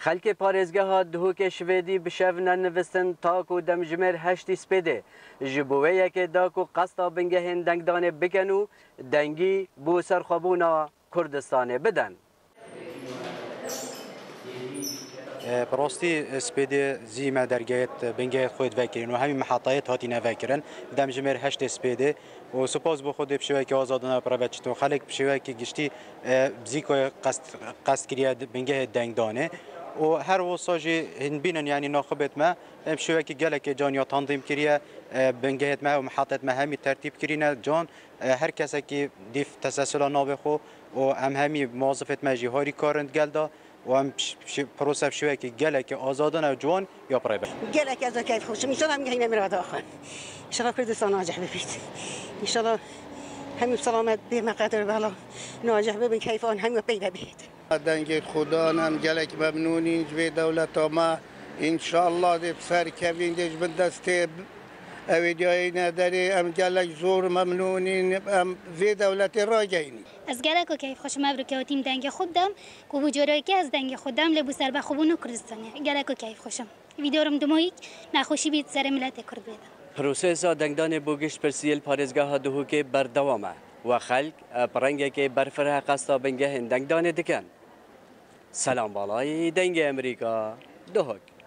خلک پارێزگەها دهۆکێ شوێدی بشەڤنە نووسن تاک و دەمژمێر هەشتی سپێدێ ji بووەیەکێ داک و قەستا بنگەهێن دەنگدانێ بکەن و دەنگی بۆ سەرخەبوونا کوردستانê bidin. براستی سپیدی زیمه درگیت بنگه خود وکرین و همین محطات هاتی نوکرن دم جمر هشت سپیدی و سپاس به خود بشوی که آزادانه پروچتون خلق بشوی که گشتی بزیکای قصد کریه بنگه دنگدانه و هر وصاجی هنبینن یعنی ناخبت ما بشوی که گله که جان یا تنظیم کریه بنگهت ما و محطات ما همی ترتیب کرینه جان هر کسی که دیف تسلسل نابخو و همی موظفت ما جهاری کارند گلدا و هم پروسه شوی که گله که آزادانه جوان یا پرایبه گله که از کیف خوشم ان شاء الله میگیم میراد آخر ان شاء الله کردستان ناجح ببید ان شاء الله همین سلامت به مقدر بالا ناجح ببین کیف آن همین پیدا بید دنگ خدا نم گله که ممنونین جوی دولت ما ان شاء الله دې سر کوین دې بندسته اویدیای نداری ام گله زور ممنونین ام وی دولت راجعینی از گله که کیف خوشم ابرکاتیم دنگ خودم کو بجورای که از دنگ خودم لبو سر به خوبون کردستانه گله که کیف خوشم ویدیورم دمویک نخوشی بید سر ملت کرد بیدم پروسه دنگدان بوگشت پرسیل پارێزگەها دهۆکێ بەردەوامە و خەلک پڕەنگێکی بەرفرە قەستا بنگەهێن دەنگدانێ دکەن. سەلام باڵای دەنگی ئەمریکا دهۆک.